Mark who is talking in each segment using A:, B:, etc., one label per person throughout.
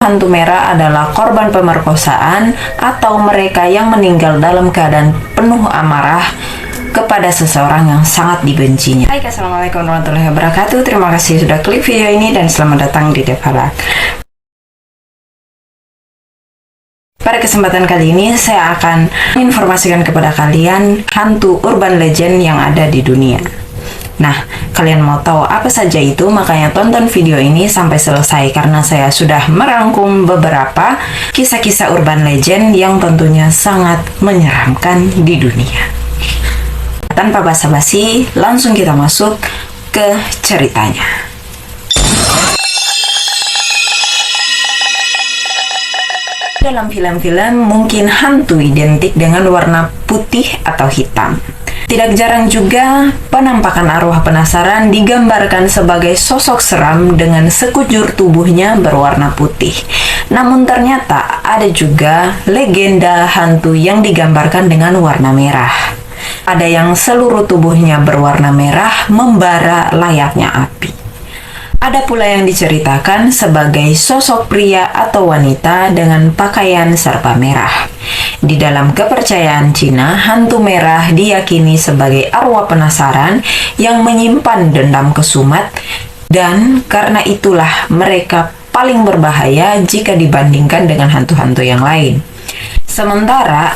A: Hantu merah adalah korban pemerkosaan atau mereka yang meninggal dalam keadaan penuh amarah kepada seseorang yang sangat dibencinya. Hai, assalamualaikum warahmatullahi wabarakatuh. Terima kasih sudah klik video ini dan selamat datang di Devalak. Pada kesempatan kali ini saya akan menginformasikan kepada kalian hantu urban legend yang ada di dunia. Nah, kalian mau tahu apa saja itu? Makanya tonton video ini sampai selesai karena saya sudah merangkum beberapa kisah-kisah urban legend yang tentunya sangat menyeramkan di dunia. Tanpa basa-basi, langsung kita masuk ke ceritanya. Dalam film-film, mungkin hantu identik dengan warna putih atau hitam. Tidak jarang juga penampakan arwah penasaran digambarkan sebagai sosok seram dengan sekujur tubuhnya berwarna putih. Namun ternyata ada juga legenda hantu yang digambarkan dengan warna merah. Ada yang seluruh tubuhnya berwarna merah membara layaknya api. Ada pula yang diceritakan sebagai sosok pria atau wanita dengan pakaian serba merah. Di dalam kepercayaan Cina, hantu merah diyakini sebagai arwah penasaran yang menyimpan dendam kesumat, dan karena itulah mereka paling berbahaya jika dibandingkan dengan hantu-hantu yang lain. Sementara,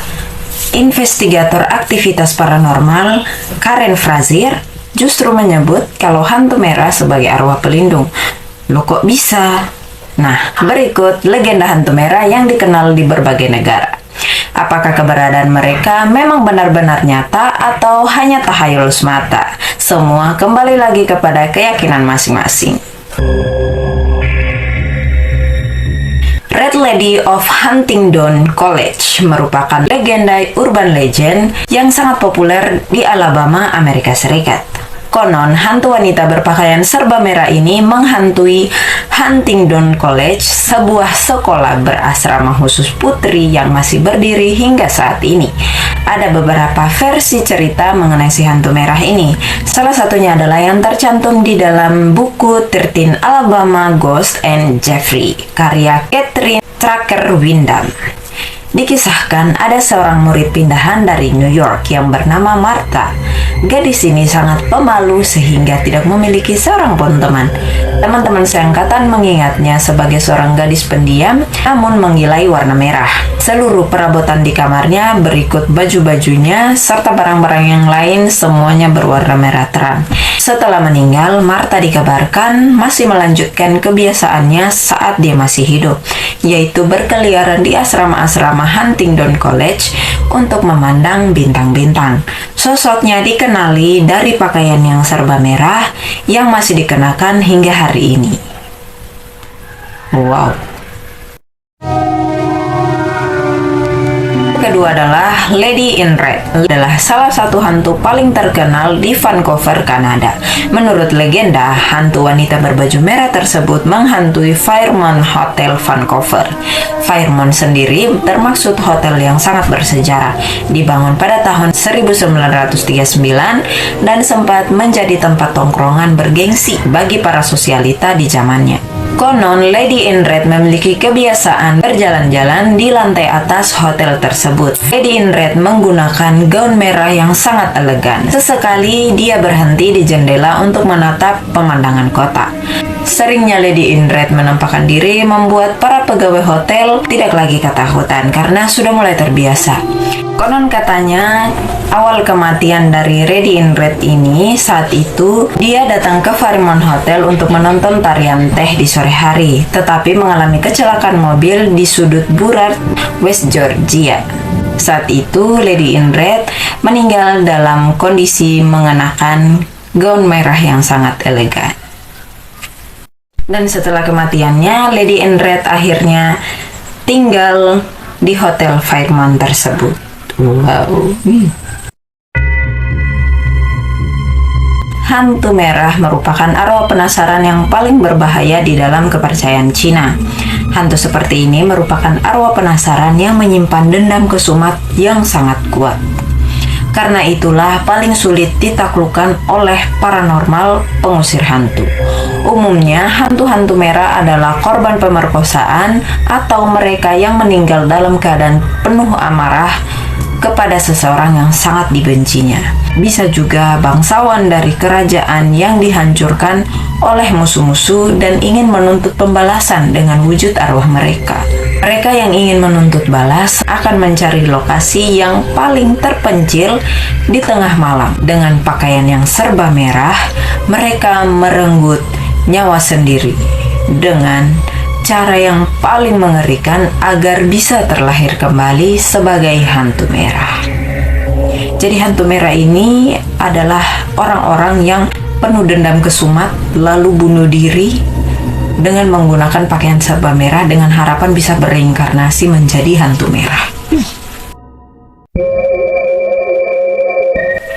A: investigator aktivitas paranormal Karen Frazier justru menyebut kalau hantu merah sebagai arwah pelindung. Loh, kok bisa? Nah, berikut legenda hantu merah yang dikenal di berbagai negara. Apakah keberadaan mereka memang benar-benar nyata atau hanya tahayul semata? Semua kembali lagi kepada keyakinan masing-masing. Red Lady of Huntingdon College merupakan legenda urban legend yang sangat populer di Alabama, Amerika Serikat. Konon, hantu wanita berpakaian serba merah ini menghantui Huntingdon College, sebuah sekolah berasrama khusus putri yang masih berdiri hingga saat ini. Ada beberapa versi cerita mengenai si hantu merah ini. Salah satunya adalah yang tercantum di dalam buku 13 Alabama Ghost and Jeffrey, karya Catherine Tracker Windham. Dikisahkan ada seorang murid pindahan dari New York yang bernama Martha. Gadis ini sangat pemalu sehingga tidak memiliki seorang pun teman. Teman-teman seangkatan mengingatnya sebagai seorang gadis pendiam namun menggilai warna merah. Seluruh perabotan di kamarnya berikut baju-bajunya serta barang-barang yang lain semuanya berwarna merah terang. Setelah meninggal, Martha dikabarkan masih melanjutkan kebiasaannya saat dia masih hidup, yaitu berkeliaran di asrama-asrama Huntingdon College untuk memandang bintang-bintang. Sosoknya dikenali dari pakaian yang serba merah yang masih dikenakan hingga hari ini. Wow. Kedua adalah Lady in Red, adalah salah satu hantu paling terkenal di Vancouver, Kanada. Menurut legenda, hantu wanita berbaju merah tersebut menghantui Fairmont Hotel Vancouver. Fairmont sendiri termaksud hotel yang sangat bersejarah, dibangun pada tahun 1939 dan sempat menjadi tempat tongkrongan bergengsi bagi para sosialita di zamannya. Konon, Lady in Red memiliki kebiasaan berjalan-jalan di lantai atas hotel tersebut. Lady in Red menggunakan gaun merah yang sangat elegan. Sesekali dia berhenti di jendela untuk menatap pemandangan kota. Seringnya Lady in Red menampakkan diri membuat para pegawai hotel tidak lagi ketakutan karena sudah mulai terbiasa. Konon katanya awal kematian dari Lady in Red ini saat itu dia datang ke Fairmont Hotel untuk menonton tarian teh di sore hari, tetapi mengalami kecelakaan mobil di sudut Burrard, West Georgia. Saat itu Lady in Red meninggal dalam kondisi mengenakan gaun merah yang sangat elegan. Dan setelah kematiannya, Lady in Red akhirnya tinggal di Hotel Fairmont tersebut. Wow. Hantu merah merupakan arwah penasaran yang paling berbahaya di dalam kepercayaan Cina. Hantu seperti ini merupakan arwah penasaran yang menyimpan dendam kesumat yang sangat kuat. Karena itulah paling sulit ditaklukkan oleh paranormal pengusir hantu. Umumnya, hantu-hantu merah adalah korban pemerkosaan atau mereka yang meninggal dalam keadaan penuh amarah kepada seseorang yang sangat dibencinya. Bisa juga bangsawan dari kerajaan yang dihancurkan oleh musuh-musuh dan ingin menuntut pembalasan dengan wujud arwah mereka. Mereka yang ingin menuntut balas akan mencari lokasi yang paling terpencil di tengah malam. Dengan pakaian yang serba merah, mereka merenggut nyawa sendiri dengan cara yang paling mengerikan agar bisa terlahir kembali sebagai hantu merah. Jadi hantu merah ini adalah orang-orang yang penuh dendam kesumat lalu bunuh diri dengan menggunakan pakaian serba merah dengan harapan bisa bereinkarnasi menjadi hantu merah.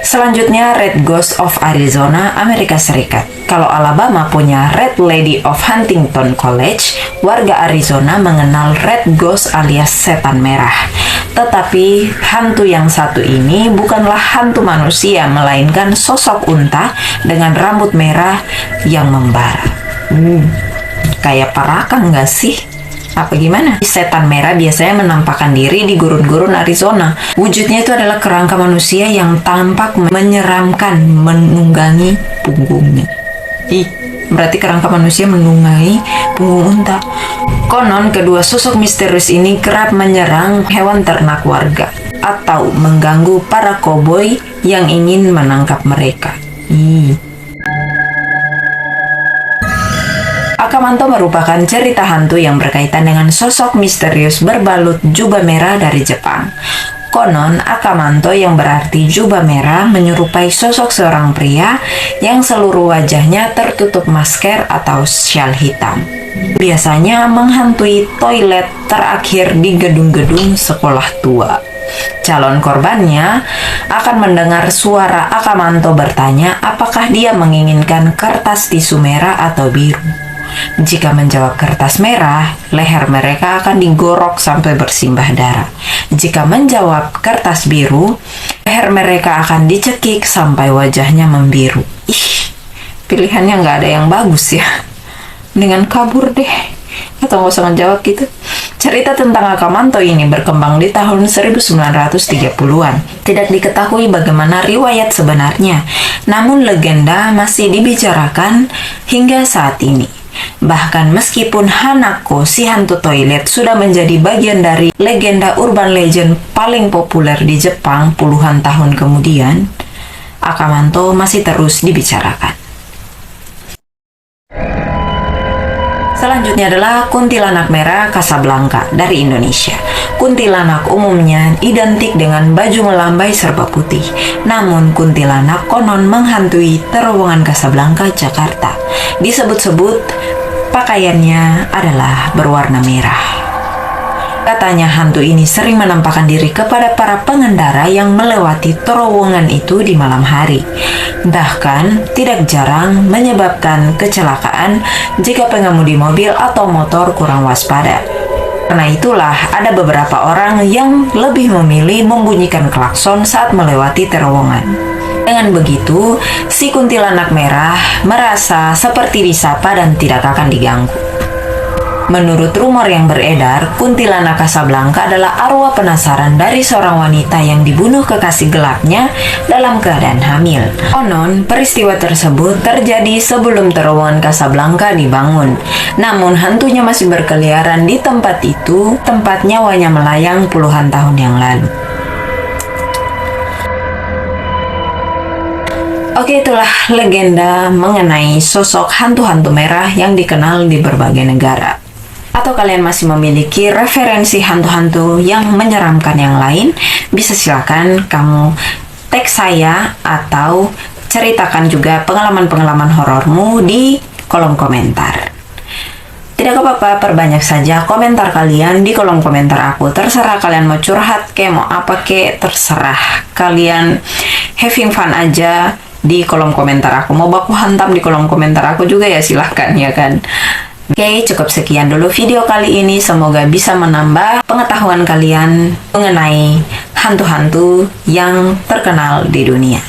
A: Selanjutnya, Red Ghost of Arizona, Amerika Serikat. Kalau Alabama punya Red Lady of Huntington College, warga Arizona mengenal Red Ghost alias setan merah. Tetapi hantu yang satu ini bukanlah hantu manusia, melainkan sosok unta dengan rambut merah yang membara. Kayak parakang nggak sih? Apa gimana? Setan merah biasanya menampakkan diri di gurun-gurun Arizona. Wujudnya itu adalah kerangka manusia yang tampak menyeramkan, menunggangi punggungnya. Berarti kerangka manusia menunggangi punggung unta. Konon kedua sosok misterius ini kerap menyerang hewan ternak warga atau mengganggu para koboi yang ingin menangkap mereka. Akamanto merupakan cerita hantu yang berkaitan dengan sosok misterius berbalut jubah merah dari Jepang. Konon, Akamanto yang berarti jubah merah menyerupai sosok seorang pria yang seluruh wajahnya tertutup masker atau syal hitam. Biasanya menghantui toilet terakhir di gedung-gedung sekolah tua. Calon korbannya akan mendengar suara Akamanto bertanya apakah dia menginginkan kertas tisu merah atau biru. Jika menjawab kertas merah, leher mereka akan digorok sampai bersimbah darah. Jika menjawab kertas biru, leher mereka akan dicekik sampai wajahnya membiru. Pilihannya nggak ada yang bagus ya. Dengan kabur deh. Atau nggak usah ngejawab gitu. Cerita tentang Akamanto ini berkembang di tahun 1930-an. Tidak diketahui bagaimana riwayat sebenarnya, namun legenda masih dibicarakan hingga saat ini. Bahkan meskipun Hanako, si hantu toilet, sudah menjadi bagian dari legenda urban legend paling populer di Jepang puluhan tahun kemudian, Akamanto masih terus dibicarakan. Selanjutnya adalah kuntilanak merah Casablanca dari Indonesia. Kuntilanak umumnya identik dengan baju melambai serba putih. Namun kuntilanak konon menghantui terowongan Casablanca, Jakarta. Disebut-sebut pakaiannya adalah berwarna merah. Katanya hantu ini sering menampakkan diri kepada para pengendara yang melewati terowongan itu di malam hari. Bahkan tidak jarang menyebabkan kecelakaan jika pengemudi mobil atau motor kurang waspada. Karena itulah ada beberapa orang yang lebih memilih membunyikan klakson saat melewati terowongan. Dengan begitu, si kuntilanak merah merasa seperti disapa dan tidak akan diganggu. Menurut rumor yang beredar, kuntilanak Casablanca adalah arwah penasaran dari seorang wanita yang dibunuh kekasih gelapnya dalam keadaan hamil. Konon, peristiwa tersebut terjadi sebelum terowongan Casablanca dibangun. Namun, hantunya masih berkeliaran di tempat itu, tempat nyawanya melayang puluhan tahun yang lalu. Oke, itulah legenda mengenai sosok hantu-hantu merah yang dikenal di berbagai negara. Atau kalian masih memiliki referensi hantu-hantu yang menyeramkan yang lain, bisa silakan kamu tag saya atau ceritakan juga pengalaman-pengalaman horormu di kolom komentar. Tidak apa-apa, perbanyak saja komentar kalian di kolom komentar aku. Terserah kalian mau curhat, mau apa terserah. Kalian having fun aja di kolom komentar aku. Mau baku hantam di kolom komentar aku juga ya silahkan ya kan. Oke, cukup sekian dulu video kali ini. Semoga bisa menambah pengetahuan kalian mengenai hantu-hantu yang terkenal di dunia.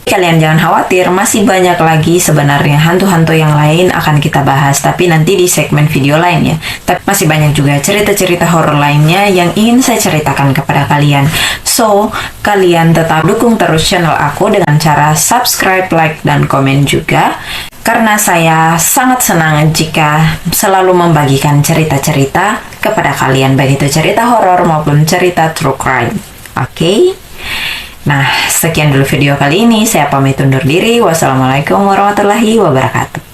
A: Kalian jangan khawatir, masih banyak lagi sebenarnya hantu-hantu yang lain akan kita bahas, tapi nanti di segmen video lainnya. Tapi masih banyak juga cerita-cerita horor lainnya yang ingin saya ceritakan kepada kalian. So, kalian tetap dukung terus channel aku dengan cara subscribe, like, dan komen juga. Karena saya sangat senang jika selalu membagikan cerita-cerita kepada kalian, baik itu cerita horor maupun cerita true crime. Oke? Nah, sekian dulu video kali ini. Saya pamit undur diri. Wassalamualaikum warahmatullahi wabarakatuh.